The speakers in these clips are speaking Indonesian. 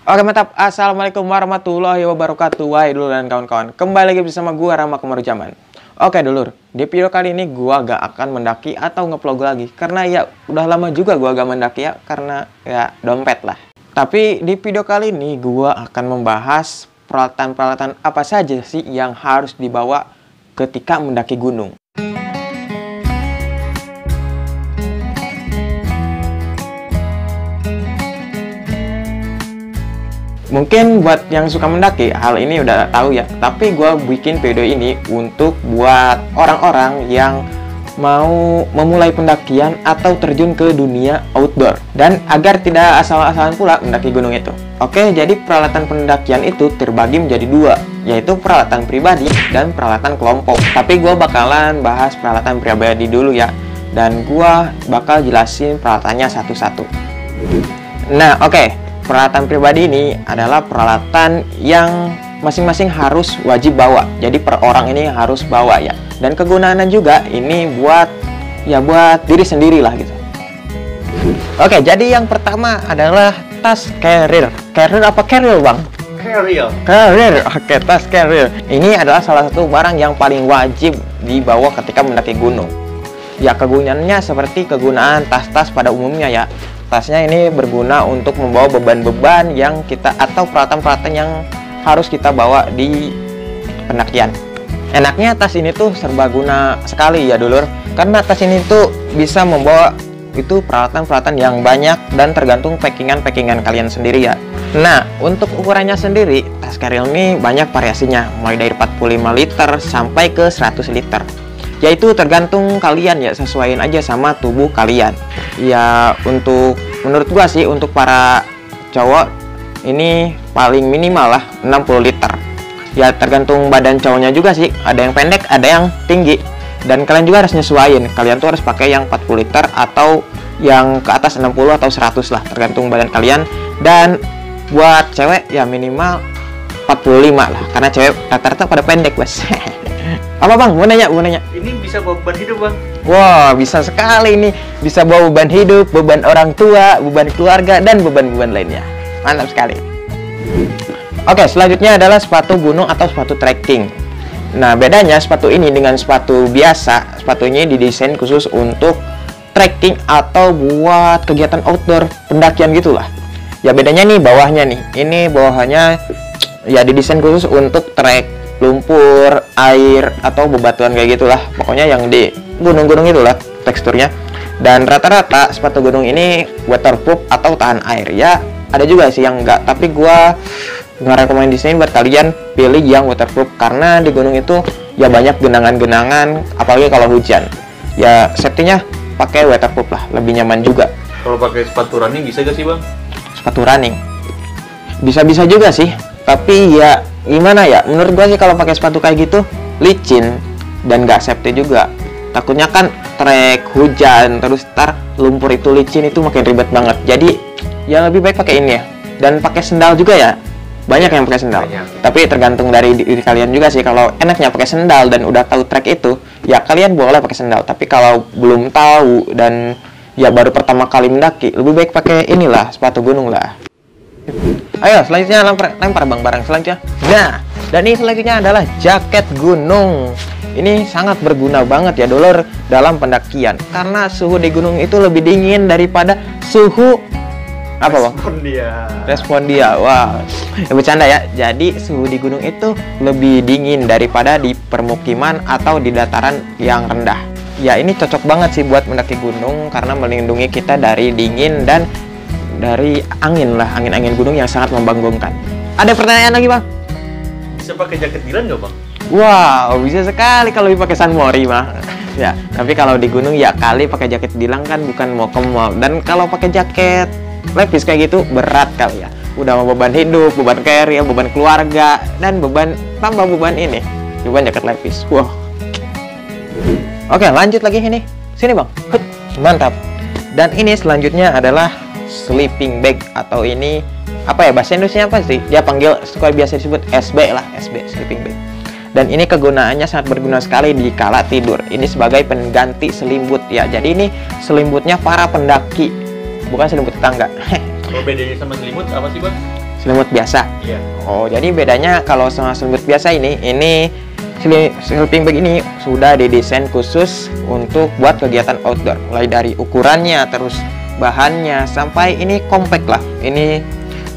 Oke mantap, assalamualaikum warahmatullahi wabarakatuh. Wahai dulur dan kawan-kawan, kembali lagi bersama gua Rama Komaruzaman. Oke dulur, di video kali ini gua gak akan mendaki atau ngevlog lagi, karena ya udah lama juga gua gak mendaki ya, karena ya dompet lah. Tapi di video kali ini gua akan membahas peralatan-peralatan apa saja sih yang harus dibawa ketika mendaki gunung. Mungkin buat yang suka mendaki, hal ini udah tahu ya. Tapi gue bikin video ini untuk buat orang-orang yang mau memulai pendakian atau terjun ke dunia outdoor. Dan agar tidak asal-asalan pula mendaki gunung itu. Oke, jadi peralatan pendakian itu terbagi menjadi dua, yaitu peralatan pribadi dan peralatan kelompok. Tapi gue bakalan bahas peralatan pribadi dulu ya. Dan gue bakal jelasin peralatannya satu-satu. Nah, oke. Peralatan pribadi ini adalah peralatan yang masing-masing harus wajib bawa. Jadi per orang ini harus bawa ya. Dan kegunaannya juga ini buat diri sendiri lah gitu. Oke, jadi yang pertama adalah tas carrier. Carrier apa carrier, Bang? Carrier. Carrier. Oke, tas carrier. Ini adalah salah satu barang yang paling wajib dibawa ketika mendaki gunung. Ya, kegunaannya seperti kegunaan tas-tas pada umumnya ya. Tasnya ini berguna untuk membawa beban-beban yang kita atau peralatan-peralatan yang harus kita bawa di pendakian. Enaknya tas ini tuh serbaguna sekali ya dulur, karena tas ini tuh bisa membawa itu peralatan-peralatan yang banyak dan tergantung packingan kalian sendiri ya. Nah, untuk ukurannya sendiri, tas carrier ini banyak variasinya, mulai dari 45 liter sampai ke 100 liter. Yaitu tergantung kalian ya, sesuaiin aja sama tubuh kalian. Ya, menurut gua sih untuk para cowok ini paling minimal lah 60 liter. Ya tergantung badan cowoknya juga sih, ada yang pendek, ada yang tinggi. Dan kalian juga harus nyesuaiin, kalian tuh harus pakai yang 40 liter atau yang ke atas 60 atau 100 lah, tergantung badan kalian. Dan buat cewek ya minimal 45 lah, karena cewek rata-rata pada pendek, Bos. Apa Bang? Mau nanya? Ini bisa bawa beban hidup, Bang? Wah, bisa sekali nih. Bisa bawa beban hidup, beban orang tua, beban keluarga, dan beban-beban lainnya. Mantap sekali. Oke, selanjutnya adalah sepatu gunung atau sepatu trekking. Nah, bedanya sepatu ini dengan sepatu biasa. Sepatunya didesain khusus untuk trekking atau buat kegiatan outdoor, pendakian gitulah. Ya, bedanya nih bawahnya nih. Ini bawahnya ya didesain khusus untuk trek lumpur, air, atau bebatuan kayak gitulah. Pokoknya yang di gunung-gunung itulah teksturnya. Dan rata-rata sepatu gunung ini waterproof atau tahan air. Ya, ada juga sih yang enggak, tapi gua ngerekomendasiin buat kalian pilih yang waterproof karena di gunung itu ya banyak genangan-genangan, apalagi kalau hujan. Ya, safety-nya pakai waterproof lah, lebih nyaman juga. Kalau pakai sepatu running bisa gak sih, Bang? Sepatu running bisa-bisa juga sih, tapi ya gimana ya, menurut gua sih kalau pakai sepatu kayak gitu licin dan gak safety juga. Takutnya kan trek hujan terus ntar lumpur itu licin, itu makin ribet banget. Jadi ya lebih baik pakai ini ya. Dan pakai sendal juga ya, banyak yang pakai sendal. Tapi tergantung dari diri kalian juga sih. Kalau enaknya pakai sendal dan udah tahu trek itu ya kalian boleh pakai sendal. Tapi kalau belum tahu dan ya baru pertama kali mendaki, lebih baik pakai inilah, sepatu gunung lah. Ayo selanjutnya lempar Bang barang selanjutnya. Nah, dan ini selanjutnya adalah jaket gunung. Ini sangat berguna banget ya dulur dalam pendakian, karena suhu di gunung itu lebih dingin daripada suhu apa Bang? Respondia. Wah, wow. Bercanda ya. Jadi suhu di gunung itu lebih dingin daripada di permukiman atau di dataran yang rendah. Ya, ini cocok banget sih buat mendaki gunung karena melindungi kita dari dingin dan dari angin lah, angin-angin gunung yang sangat membangunkan. Ada pertanyaan lagi Bang? Bisa pakai jaket Dylan nggak Bang? Wow, bisa sekali kalau dipakai San Mori mah. Ya, tapi kalau di gunung ya kali pakai jaket Dylan kan bukan mau ke mall. Dan kalau pakai jaket lepis kayak gitu berat kali ya. Udah mau beban hidup, beban carrier, beban keluarga, dan tambah beban ini, beban jaket lepis. Wow. Oke, lanjut lagi ini. Sini Bang. Mantap. Dan ini selanjutnya adalah sleeping bag, atau ini apa ya bahasa Indonesia apa sih? Dia panggil suka biasa disebut SB lah, SB sleeping bag. Dan ini kegunaannya sangat berguna sekali di kala tidur. Ini sebagai pengganti selimut ya. Jadi ini selimutnya para pendaki, bukan selimut tetangga. Kalau bedanya sama selimut apa sih Bang? selimut biasa. Iya. Oh, jadi bedanya kalau sama selimut biasa ini sleeping bag ini sudah didesain khusus untuk buat kegiatan outdoor. Mulai dari ukurannya, terus bahannya, sampai ini compact lah. Ini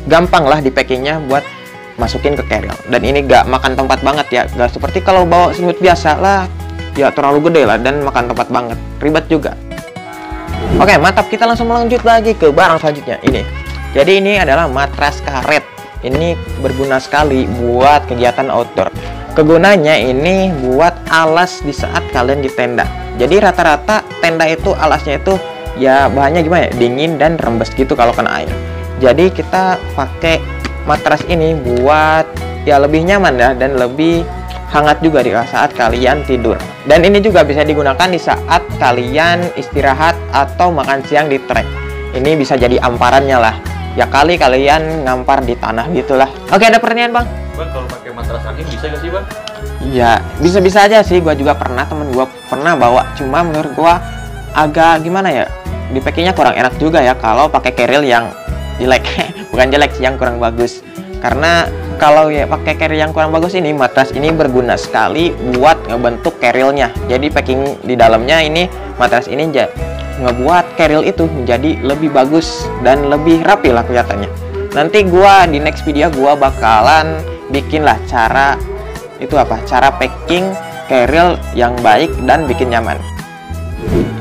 gampang lah di packingnya buat masukin ke carrier. Dan ini gak makan tempat banget ya. Gak seperti kalau bawa selimut biasa lah, ya terlalu gede lah dan makan tempat banget. Ribet juga. Oke, mantap. Kita langsung lanjut lagi ke barang selanjutnya. Ini. Jadi ini adalah matras karet. Ini berguna sekali buat kegiatan outdoor. Kegunaannya ini buat alas di saat kalian di tenda. Jadi rata-rata tenda itu alasnya itu ya bahannya gimana ya? Dingin dan rembes gitu kalau kena air. Jadi kita pakai matras ini buat ya lebih nyaman ya dan lebih hangat juga di saat kalian tidur. Dan ini juga bisa digunakan di saat kalian istirahat atau makan siang di trek. Ini bisa jadi amparannya lah. Ya kali kalian ngampar di tanah gitulah. Oke, ada pertanyaan bang? Bang, kalau pakai matras angin bisa gak sih bang? Ya bisa-bisa aja sih. Gua juga pernah, temen gua pernah bawa. Cuma menurut gua agak gimana ya, di packingnya kurang enak juga ya kalau pakai carrier yang jelek. Bukan jelek sih, yang kurang bagus. Karena kalau ya pakai carrier yang kurang bagus ini, matras ini berguna sekali buat ngebentuk carrier-nya. Jadi packing di dalamnya ini, matras ini ngebuat carrier itu menjadi lebih bagus dan lebih rapi lah kelihatannya. Nanti gua di next video gua bakalan bikin lah cara packing carrier yang baik dan bikin nyaman.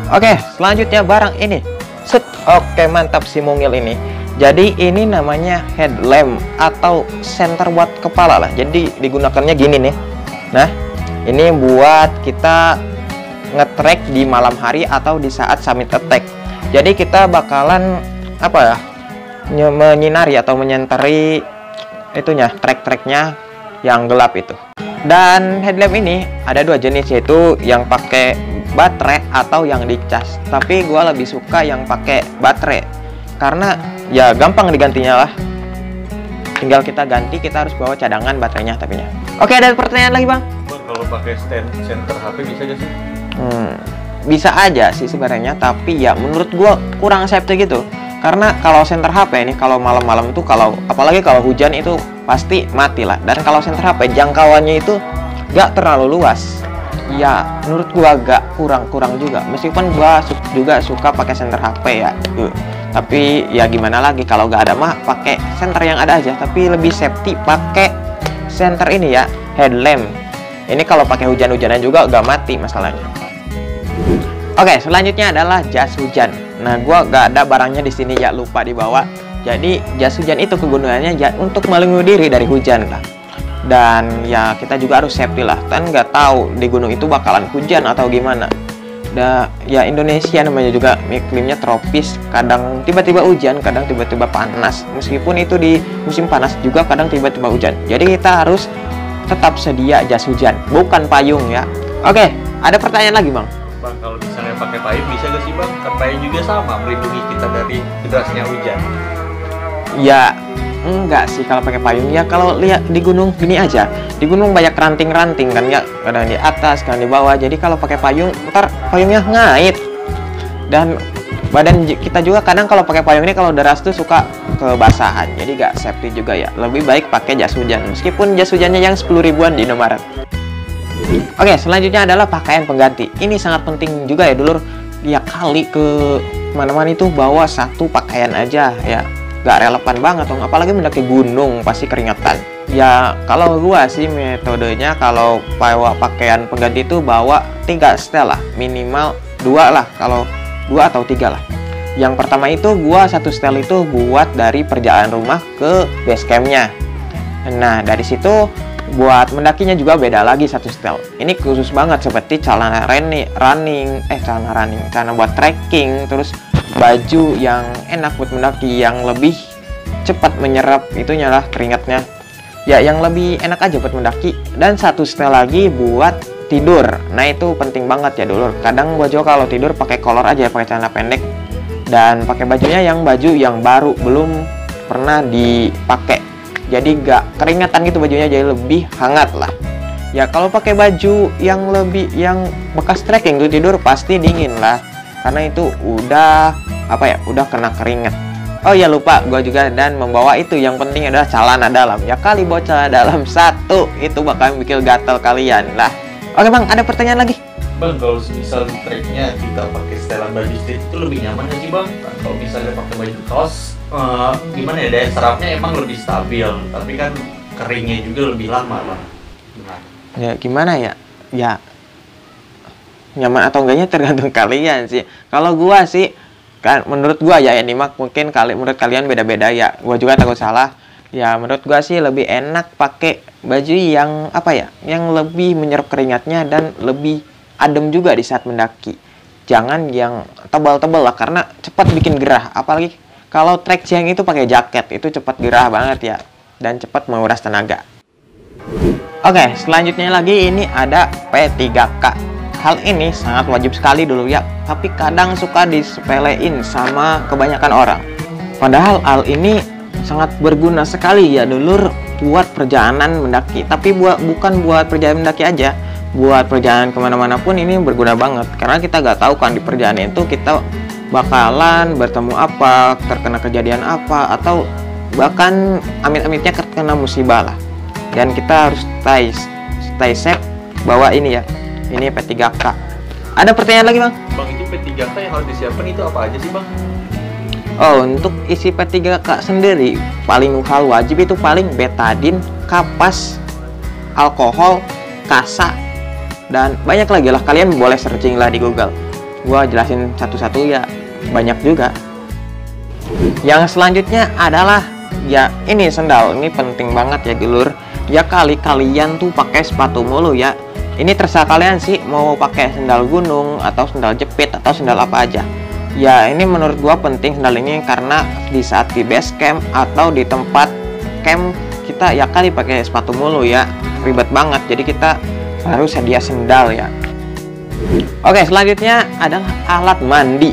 Oke, selanjutnya barang ini. Set. Oke, mantap si mungil ini. Jadi ini namanya headlamp atau senter buat kepala lah. Jadi digunakannya gini nih. Nah, ini buat kita nge-track di malam hari atau di saat summit attack. Jadi kita bakalan menyinari atau menyentari itunya, trek-treknya yang gelap itu. Dan headlamp ini ada dua jenis, yaitu yang pakai baterai atau yang dicas. Tapi gua lebih suka yang pakai baterai karena ya gampang digantinya lah. Tinggal kita ganti, kita harus bawa cadangan baterainya tapinya. Oke, ada pertanyaan lagi bang? Bang, kalau pakai center HP bisa gak sih? Bisa aja sih sebenarnya, tapi ya menurut gua kurang safety gitu. Karena kalau center HP ini kalau malam-malam itu, apalagi kalau hujan itu pasti mati lah. Dan kalau center HP jangkauannya itu gak terlalu luas. Ya menurut gua agak kurang juga. Meskipun gua juga suka pakai center HP ya. Tapi ya gimana lagi, kalau gak ada mah pakai center yang ada aja. Tapi lebih safety pakai center ini ya, headlamp. Ini kalau pakai hujan-hujanan juga gak mati masalahnya. Oke, selanjutnya adalah jas hujan. Nah, gua gak ada barangnya di sini ya, lupa dibawa. Jadi jas hujan itu kegunaannya ya untuk melindungi diri dari hujan lah. Dan ya kita juga harus safety lah. Kan nggak tahu di gunung itu bakalan hujan atau gimana. Ya Indonesia namanya juga iklimnya tropis. Kadang tiba-tiba hujan, kadang tiba-tiba panas. Meskipun itu di musim panas juga kadang tiba-tiba hujan. Jadi kita harus tetap sedia jas hujan, bukan payung ya. Oke, ada pertanyaan lagi bang? Bang, kalau misalnya pakai payung bisa gak sih bang? Kan payung juga sama melindungi kita dari derasnya hujan. Ya enggak sih kalau pakai payung ya. Kalau lihat di gunung gini aja, di gunung banyak ranting-ranting kan ya, kadang di atas kadang di bawah. Jadi kalau pakai payung ntar payungnya ngait. Dan badan kita juga kadang kalau pakai payung ini kalau deras tuh suka kebasahan. Jadi gak safety juga ya. Lebih baik pakai jas hujan, meskipun jas hujannya yang 10 ribuan di Indomaret. Oke, selanjutnya adalah pakaian pengganti. Ini sangat penting juga ya dulur. Ya kali ke mana-mana itu bawa satu pakaian aja ya, gak relevan banget dong. Apalagi mendaki gunung pasti keringetan. Ya kalau gua sih metodenya kalau bawa pakaian pengganti itu bawa 3 setel lah, minimal 2 lah, kalau 2 atau 3 lah. Yang pertama itu gua 1 setel itu buat dari perjalanan rumah ke base campnya. Nah dari situ buat mendakinya juga beda lagi 1 setel. Ini khusus banget seperti celana celana buat trekking, terus baju yang enak buat mendaki, yang lebih cepat menyerap itunya lah keringatnya. Ya yang lebih enak aja buat mendaki. Dan 1 setel lagi buat tidur. Nah itu penting banget ya dulur. Kadang gua juga kalau tidur pakai kolor aja, pakai celana pendek dan pakai bajunya yang baru, belum pernah dipakai. Jadi gak keringatan gitu bajunya, jadi lebih hangat lah. Ya kalau pakai baju yang bekas trekking tuh tidur pasti dingin lah, karena itu udah udah kena keringat. Oh ya lupa, gue juga dan membawa itu yang penting adalah celana dalam. Ya kali bawa celana dalam satu itu bakal bikin gatel kalian lah. Oke bang, ada pertanyaan lagi? Bang, kalau misal di treknya kita pakai setelan baju street itu lebih nyaman nggak sih bang? Kalau misalnya pakai baju kaos, gimana ya, daya serapnya emang lebih stabil, tapi kan keringnya juga lebih lama bang. Gimana? Ya gimana ya? Ya nyaman atau enggaknya tergantung kalian sih. Kalau gua sih kan menurut gua ya ini mah mungkin menurut kalian beda-beda ya. Gua juga takut salah. Ya menurut gua sih lebih enak pakai baju yang apa ya? Yang lebih menyerap keringatnya dan lebih adem juga di saat mendaki. Jangan yang tebal-tebal lah karena cepat bikin gerah. Apalagi kalau trek siang itu pakai jaket itu cepat gerah banget ya dan cepat menguras tenaga. Oke, selanjutnya lagi ini ada P3K. Hal ini sangat wajib sekali dulu ya, tapi kadang suka disepelein sama kebanyakan orang. Padahal hal ini sangat berguna sekali ya dulur buat perjalanan mendaki. Tapi bukan buat perjalanan mendaki aja, buat perjalanan kemana-mana pun ini berguna banget. Karena kita gak tahu kan di perjalanan itu kita bakalan bertemu apa, terkena kejadian apa, atau bahkan amit-amitnya terkena musibah lah. Dan kita harus stay safe bawa ini ya. Ini P3K. Ada pertanyaan lagi bang? Bang, itu P3K yang harus disiapkan itu apa aja sih bang? Oh, untuk isi P3K sendiri paling hal wajib itu paling betadin, kapas, alkohol, kasa, dan banyak lagi lah. Kalian boleh searching lah di Google. Gua jelasin satu-satu ya, banyak juga. Yang selanjutnya adalah ya ini sendal. Ini penting banget ya dulur. Ya kali kalian tuh pakai sepatu mulu ya. Ini terserah kalian sih mau pakai sendal gunung atau sendal jepit atau sendal apa aja. Ya ini menurut gua penting sendal ini karena di saat di base camp atau di tempat camp kita ya kali pakai sepatu mulu ya, ribet banget. Jadi kita harus sedia sendal ya. Oke, selanjutnya adalah alat mandi.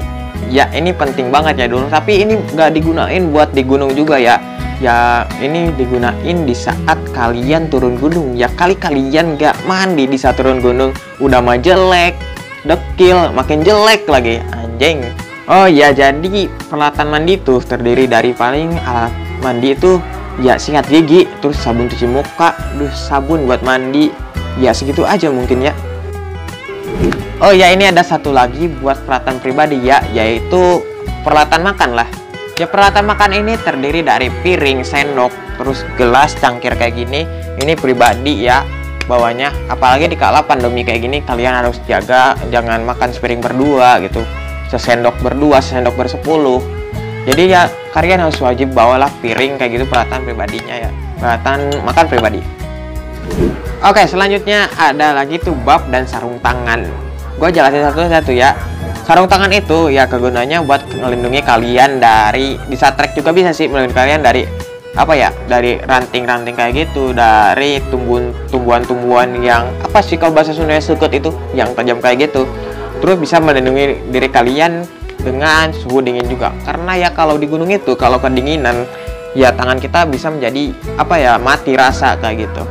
Ya ini penting banget ya dulu. Tapi ini nggak digunain buat di gunung juga ya. Ya ini digunain di saat kalian turun gunung. Ya kali kalian gak mandi di saat turun gunung, udah mah jelek, dekil, makin jelek lagi anjing. Oh ya, jadi peralatan mandi itu terdiri dari paling alat mandi itu ya sikat gigi, terus sabun cuci muka, terus sabun buat mandi. Ya segitu aja mungkin ya. Oh ya, ini ada satu lagi buat peralatan pribadi ya, yaitu peralatan makan lah. Ya peralatan makan ini terdiri dari piring, sendok, terus gelas, cangkir kayak gini. Ini pribadi ya bawanya. Apalagi di kala pandemi kayak gini kalian harus jaga jangan makan sepiring berdua gitu. Sesendok berdua, sesendok bersepuluh. Jadi ya kalian harus wajib bawalah piring kayak gitu, peralatan pribadinya ya. Peralatan makan pribadi. Oke, selanjutnya ada lagi tuh bab dan sarung tangan. Gue jelasin satu-satu ya. Sarung tangan itu ya kegunaannya buat melindungi kalian dari di saat trek juga bisa sih melindungi kalian dari apa ya, dari ranting-ranting kayak gitu, dari tumbuhan-tumbuhan yang apa sih kalau bahasa Sunda sekut itu yang tajam kayak gitu. Terus bisa melindungi diri kalian dengan suhu dingin juga. Karena ya kalau di gunung itu kalau kedinginan ya tangan kita bisa menjadi apa ya, mati rasa kayak gitu.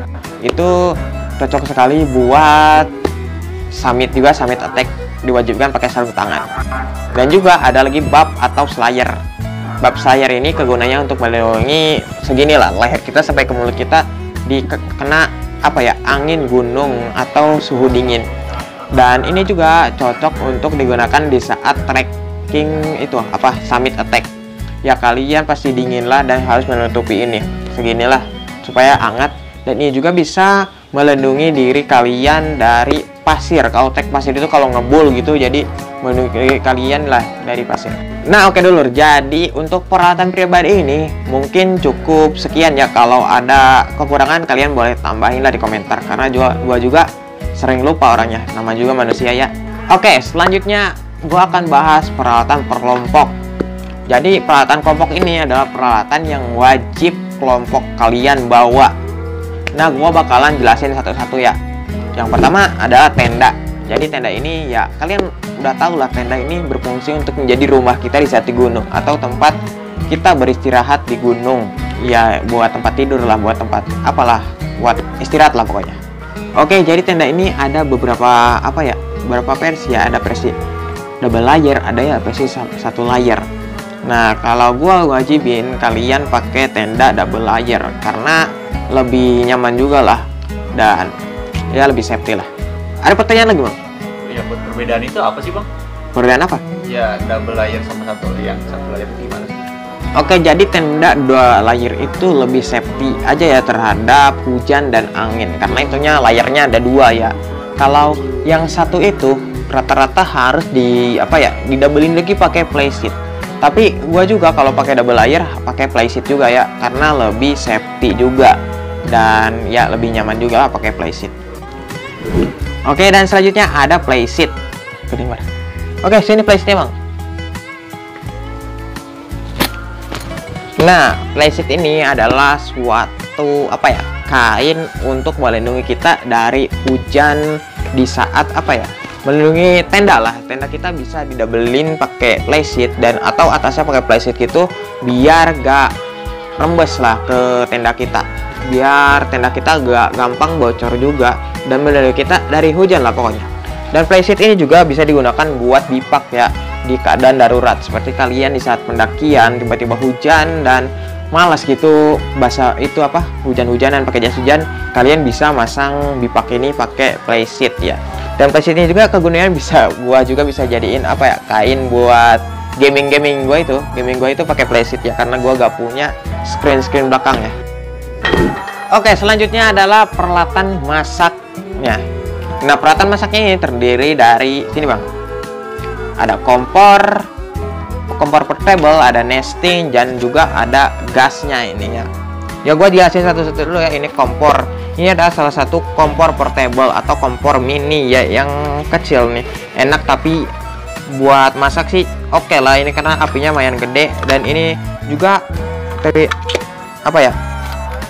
Itu cocok sekali buat summit juga, summit attack diwajibkan pakai sarung tangan. Dan juga ada lagi bab atau slayer. Bab slayer ini kegunaannya untuk melindungi seginilah leher kita sampai ke mulut kita dikena apa ya, angin gunung atau suhu dingin. Dan ini juga cocok untuk digunakan di saat trekking itu apa, summit attack. Ya kalian pasti dingin lah dan harus menutupi ini seginilah supaya hangat. Dan ini juga bisa melindungi diri kalian dari pasir. Kalau trek pasir itu kalau ngebul gitu, jadi melindungi kalian lah dari pasir. Nah oke dulur, jadi untuk peralatan pribadi ini mungkin cukup sekian ya. Kalau ada kekurangan kalian boleh tambahin lah di komentar, karena gua juga sering lupa orangnya, nama juga manusia ya. Oke, selanjutnya gua akan bahas peralatan per kelompok. Jadi peralatan kelompok ini adalah peralatan yang wajib kelompok kalian bawa. Nah gua bakalan jelasin satu-satu ya. Yang pertama adalah tenda. Jadi tenda ini ya kalian udah tahu lah, tenda ini berfungsi untuk menjadi rumah kita di saat di gunung atau tempat kita beristirahat di gunung. Ya buat tempat tidur lah, buat tempat apalah, buat istirahat lah pokoknya. Oke, jadi tenda ini ada beberapa apa ya, beberapa versi ya. Ada versi double layer, ada ya versi satu layer. Nah, kalau gua wajibin kalian pakai tenda double layer karena lebih nyaman juga lah dan ya lebih safety lah. Ada pertanyaan lagi, Bang? Ya, buat perbedaan itu apa sih, Bang? Perbedaan apa? Ya, double layer sama satu layer gimana sih? Oke, jadi tenda 2 layer itu lebih safety aja ya terhadap hujan dan angin karena itunya layernya ada 2 ya. Kalau yang satu itu rata-rata harus di doublein lagi pakai playseat. Tapi gua juga kalau pakai double layer pakai playseat juga ya karena lebih safety juga dan ya lebih nyaman juga lah pakai playseat. Oke, dan selanjutnya ada playseat. Oke, sini playseatnya, Bang. Nah, playseat ini adalah suatu kain untuk melindungi kita dari hujan di saat melindungi tenda lah. Tenda kita bisa didabelin pakai playseat dan atau atasnya pakai playseat gitu biar gak rembes lah ke tenda kita. Biar tenda kita gak gampang bocor juga dan melindungi kita dari hujan lah pokoknya. Dan playseat ini juga bisa digunakan buat dipak ya di keadaan darurat seperti kalian di saat pendakian tiba-tiba hujan dan malas gitu hujan-hujanan pakai jas hujan, kalian bisa masang bipak ini pakai playseat ya. Dan playseat ini juga kegunaannya gua juga bisa jadiin kain buat gaming gua itu pakai playseat ya karena gua gak punya screen belakang ya. Oke, selanjutnya adalah peralatan masaknya. Nah, peralatan masaknya ini terdiri dari sini, Bang. Ada kompor portable, ada nesting, dan juga ada gasnya ini ya. Ya gua jelasin satu-satu dulu ya. Ini kompor. Ini adalah salah satu kompor portable atau kompor mini ya yang kecil nih. Enak tapi buat masak sih oke lah ini karena apinya lumayan gede dan ini juga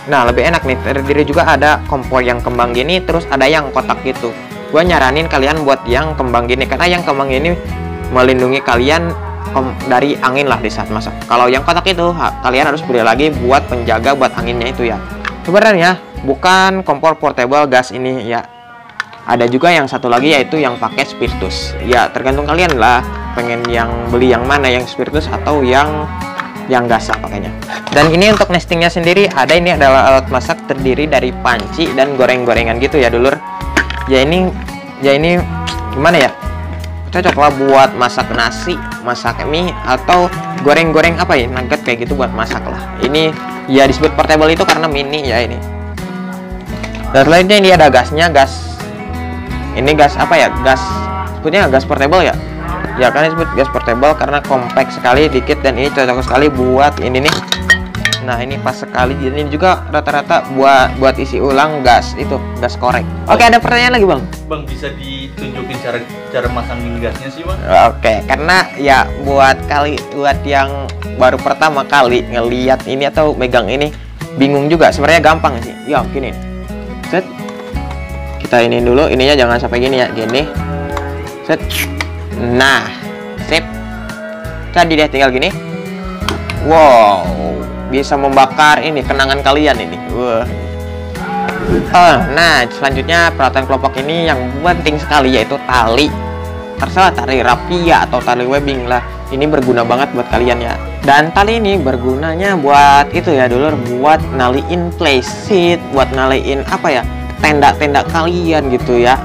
Nah, lebih enak nih. Terdiri juga ada kompor yang kembang gini, terus ada yang kotak gitu. Gua nyaranin kalian buat yang kembang gini karena yang kembang ini melindungi kalian dari angin lah di saat masak. Kalau yang kotak itu kalian harus beli lagi buat penjaga buat anginnya itu ya. Sebenarnya bukan kompor portable gas ini ya. Ada juga yang satu lagi yaitu yang pakai spiritus. Ya tergantung kalian lah pengen yang beli yang mana, yang spiritus atau yang gas lah pakainya. Dan ini untuk nestingnya sendiri ini adalah alat masak terdiri dari panci dan goreng-gorengan gitu ya dulur. Ya ini gimana ya? Cocok lah buat masak nasi, masak mie atau goreng-goreng nugget kayak gitu buat masak lah. Ini ya disebut portable itu karena mini ya ini. Dan selanjutnya ini ada gasnya, ini gas gas sebutnya gas portable ya. Ya kan disebut gas portable karena compact sekali, dikit, dan ini cocok sekali buat ini nih. Nah, ini pas sekali. Ini juga rata-rata buat isi ulang gas korek. Oke, ada pertanyaan lagi, Bang? Bang, bisa ditunjukin cara masangin gasnya sih, Bang? Oke, karena ya buat yang baru pertama kali ngelihat ini atau megang ini bingung juga. Sebenarnya gampang sih. Ya, gini. Set. Kita ini dulu, ininya jangan sampai gini ya, gini. Set. Nah, sip. Tadi dia tinggal gini. Wow, bisa membakar ini kenangan kalian ini. Wah. Nah, selanjutnya peralatan kelompok ini yang penting sekali yaitu tali. Terserah tali rapia atau tali webbing lah. Ini berguna banget buat kalian ya. Dan tali ini bergunanya buat itu ya dulur, buat naliin playseat, buat naliin tenda-tenda kalian gitu ya.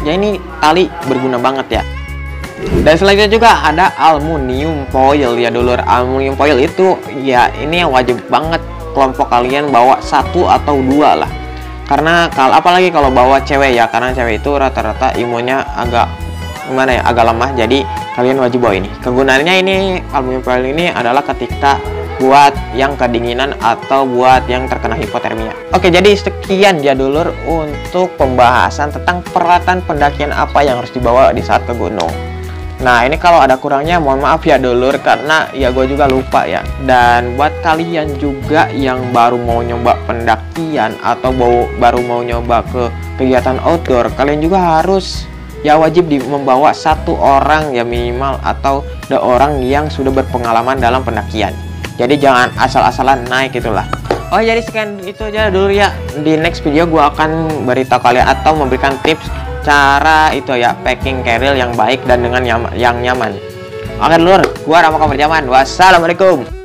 Ya ini tali berguna banget ya. Dan selanjutnya juga ada aluminium foil ya dulur. Aluminium foil itu ya ini yang wajib banget kelompok kalian bawa 1 atau 2 lah. Karena apalagi kalau bawa cewek ya, karena cewek itu rata-rata imunnya agak lemah, jadi kalian wajib bawa ini. Kegunaannya ini aluminium foil ini adalah ketika buat yang kedinginan atau buat yang terkena hipotermia. Oke, jadi sekian ya dulur untuk pembahasan tentang peralatan pendakian apa yang harus dibawa di saat ke gunung. Nah, ini kalau ada kurangnya mohon maaf ya dulur karena ya gue juga lupa ya. Dan buat kalian juga yang baru mau nyoba pendakian atau baru mau nyoba ke kegiatan outdoor, kalian juga harus ya wajib membawa 1 orang ya minimal atau 2 orang yang sudah berpengalaman dalam pendakian. Jadi jangan asal-asalan naik gitulah. Oh, jadi sekian itu aja dulu ya. Di next video gue akan beritahu kalian atau memberikan tips cara itu ya packing carrier yang baik dan dengan yang nyaman. Oke dulur, Gua Rama Kamarjaman. Wassalamualaikum.